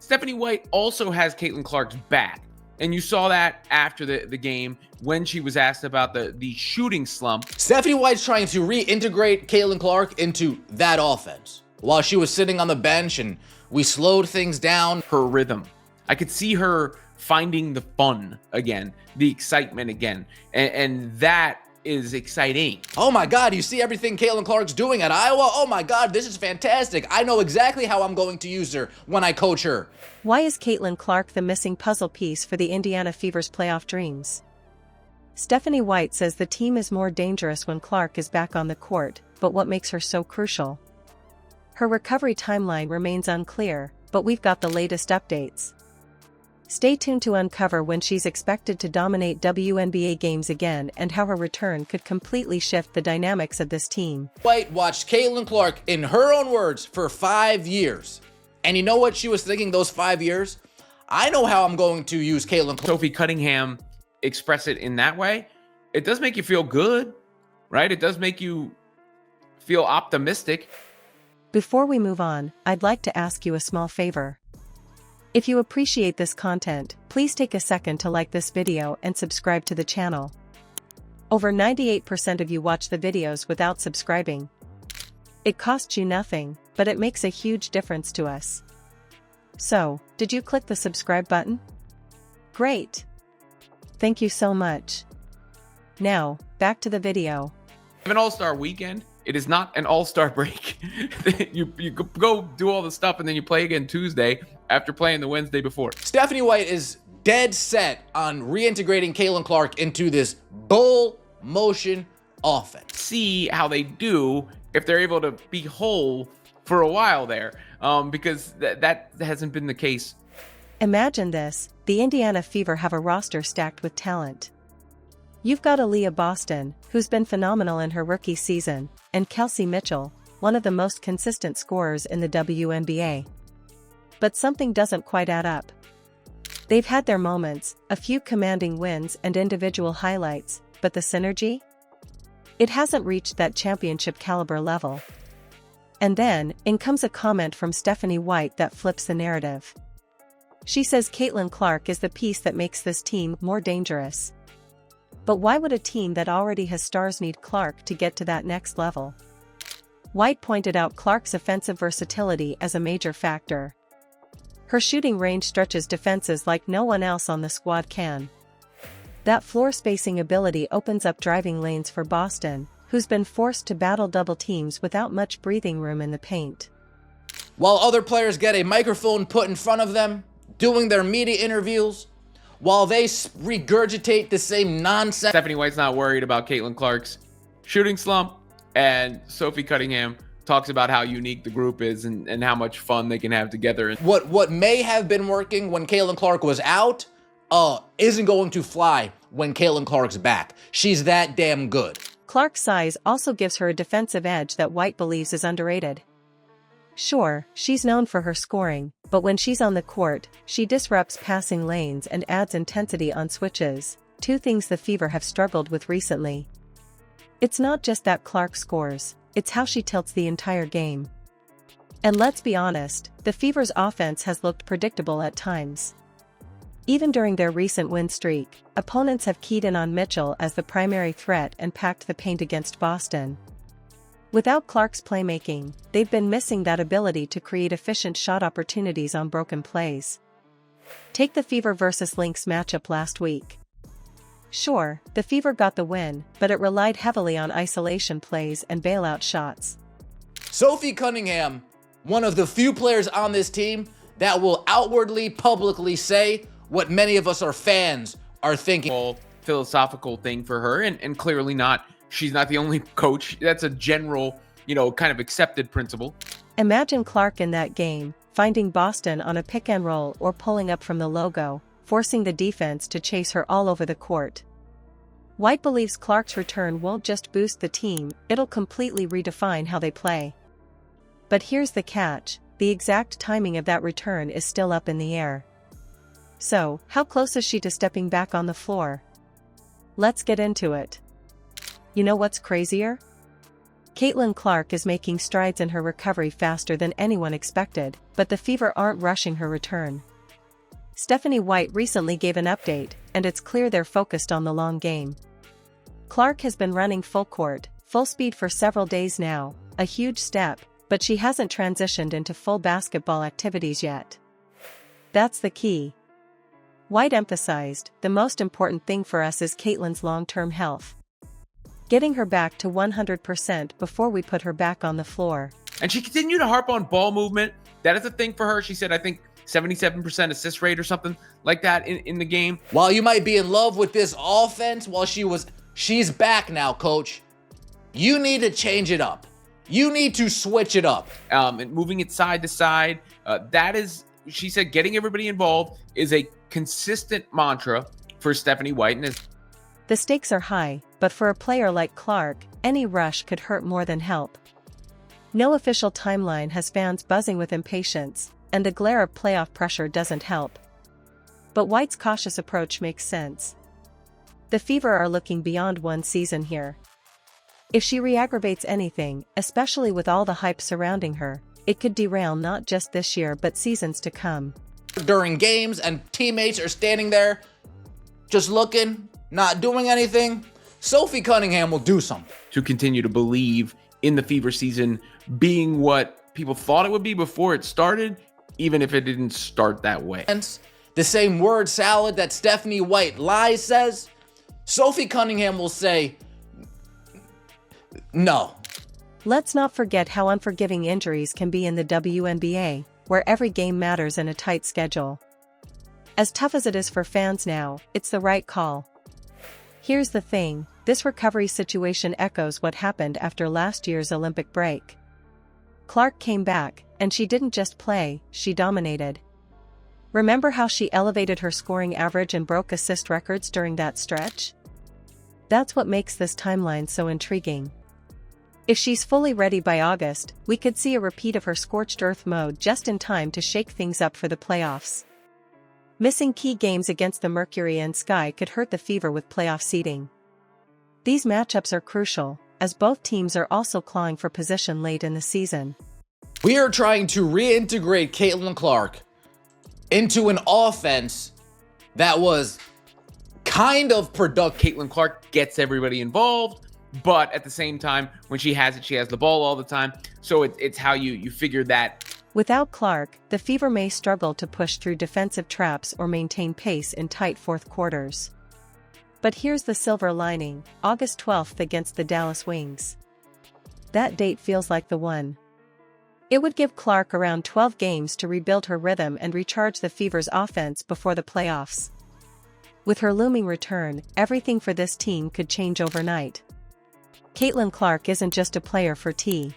Stephanie White also has Caitlin Clark's back. And you saw that after the game when she was asked about the shooting slump. Stephanie White's trying to reintegrate Caitlin Clark into that offense while she was sitting on the bench, and we slowed things down. Her rhythm. I could see her finding the fun again, the excitement again. And that is exciting. Oh my God, you see everything Caitlin Clark's doing at Iowa? Oh my God, this is fantastic. I know exactly how I'm going to use her when I coach her. Why is Caitlin Clark the missing puzzle piece for the Indiana Fever's playoff dreams? Stephanie White says the team is more dangerous when Clark is back on the court, but what makes her so crucial? Her recovery timeline remains unclear, but we've got the latest updates. Stay tuned to uncover when she's expected to dominate WNBA games again and how her return could completely shift the dynamics of this team. White watched Caitlin Clark, in her own words, for 5 years. And you know what she was thinking those 5 years? I know how I'm going to use Caitlin Clark. Sophie Cunningham express it in that way. It does make you feel good, right? It does make you feel optimistic. Before we move on, I'd like to ask you a small favor. If you appreciate this content, please take a second to like this video and subscribe to the channel. Over 98% of you watch the videos without subscribing. It costs you nothing, but it makes a huge difference to us. So, did you click the subscribe button? Great! Thank you so much. Now, back to the video. An all-star weekend. It is not an all-star break. you go do all the stuff and then you play again Tuesday after playing the Wednesday before. Stephanie White is dead set on reintegrating Caitlin Clark into this bull motion offense. See how they do if they're able to be whole for a while there, because that hasn't been the case. Imagine this, the Indiana Fever have a roster stacked with talent. You've got Aaliyah Boston, who's been phenomenal in her rookie season, and Kelsey Mitchell, one of the most consistent scorers in the WNBA. But something doesn't quite add up. They've had their moments, a few commanding wins and individual highlights, but the synergy? It hasn't reached that championship caliber level. And then, in comes a comment from Stephanie White that flips the narrative. She says Caitlin Clark is the piece that makes this team more dangerous. But why would a team that already has stars need Clark to get to that next level? White pointed out Clark's offensive versatility as a major factor. Her shooting range stretches defenses like no one else on the squad can. That floor spacing ability opens up driving lanes for Boston, who's been forced to battle double teams without much breathing room in the paint. While other players get a microphone put in front of them, doing their media interviews, while they regurgitate the same nonsense. Stephanie White's not worried about Caitlin Clark's shooting slump, and Sophie Cunningham talks about how unique the group is and how much fun they can have together. What may have been working when Caitlin Clark was out, isn't going to fly when Caitlin Clark's back. She's that damn good. Clark's size also gives her a defensive edge that White believes is underrated. Sure, she's known for her scoring, but when she's on the court, she disrupts passing lanes and adds intensity on switches, two things the Fever have struggled with recently. It's not just that Clark scores, it's how she tilts the entire game. And let's be honest, the Fever's offense has looked predictable at times. Even during their recent win streak, opponents have keyed in on Mitchell as the primary threat and packed the paint against Boston. Without Clark's playmaking, they've been missing that ability to create efficient shot opportunities on broken plays. Take the Fever vs. Lynx matchup last week. Sure, the Fever got the win, but it relied heavily on isolation plays and bailout shots. Sophie Cunningham, one of the few players on this team that will outwardly, publicly say what many of us are fans are thinking. Whole philosophical thing for her, and clearly not. She's not the only coach. That's a general, kind of accepted principle. Imagine Clark in that game, finding Boston on a pick and roll or pulling up from the logo, forcing the defense to chase her all over the court. White believes Clark's return won't just boost the team, it'll completely redefine how they play. But here's the catch, the exact timing of that return is still up in the air. So, how close is she to stepping back on the floor? Let's get into it. You know what's crazier? Caitlin Clark is making strides in her recovery faster than anyone expected, but the Fever aren't rushing her return. Stephanie White recently gave an update, and it's clear they're focused on the long game. Clark has been running full court, full speed for several days now, a huge step, but she hasn't transitioned into full basketball activities yet. That's the key. White emphasized, the most important thing for us is Caitlin's long-term health. Getting her back to 100% before we put her back on the floor. And she continued to harp on ball movement. That is a thing for her. She said, I think 77% assist rate or something like that in the game. While you might be in love with this offense she's back now, coach. You need to change it up. You need to switch it up. And moving it side to side. That is, she said, getting everybody involved is a consistent mantra for Stephanie White. And the stakes are high, but for a player like Clark, any rush could hurt more than help. No official timeline has fans buzzing with impatience, and the glare of playoff pressure doesn't help. But White's cautious approach makes sense. The Fever are looking beyond one season here. If she re-aggravates anything, especially with all the hype surrounding her, it could derail not just this year but seasons to come. During games and teammates are standing there, just looking, not doing anything, Sophie Cunningham will do something. To continue to believe in the Fever season being what people thought it would be before it started, even if it didn't start that way. And the same word salad that Stephanie White lies says, Sophie Cunningham will say, no. Let's not forget how unforgiving injuries can be in the WNBA, where every game matters in a tight schedule. As tough as it is for fans now, it's the right call. Here's the thing, this recovery situation echoes what happened after last year's Olympic break. Clark came back, and she didn't just play, she dominated. Remember how she elevated her scoring average and broke assist records during that stretch? That's what makes this timeline so intriguing. If she's fully ready by August, we could see a repeat of her scorched earth mode just in time to shake things up for the playoffs. Missing key games against the Mercury and Sky could hurt the Fever with playoff seeding. These matchups are crucial, as both teams are also clawing for position late in the season. We are trying to reintegrate Caitlin Clark into an offense that was kind of productive. Caitlin Clark gets everybody involved, but at the same time, when she has it, she has the ball all the time. So it's how you figure that. Without Clark, the Fever may struggle to push through defensive traps or maintain pace in tight fourth quarters. But here's the silver lining, August 12th against the Dallas Wings. That date feels like the one. It would give Clark around 12 games to rebuild her rhythm and recharge the Fever's offense before the playoffs. With her looming return, everything for this team could change overnight. Caitlin Clark isn't just a player for T.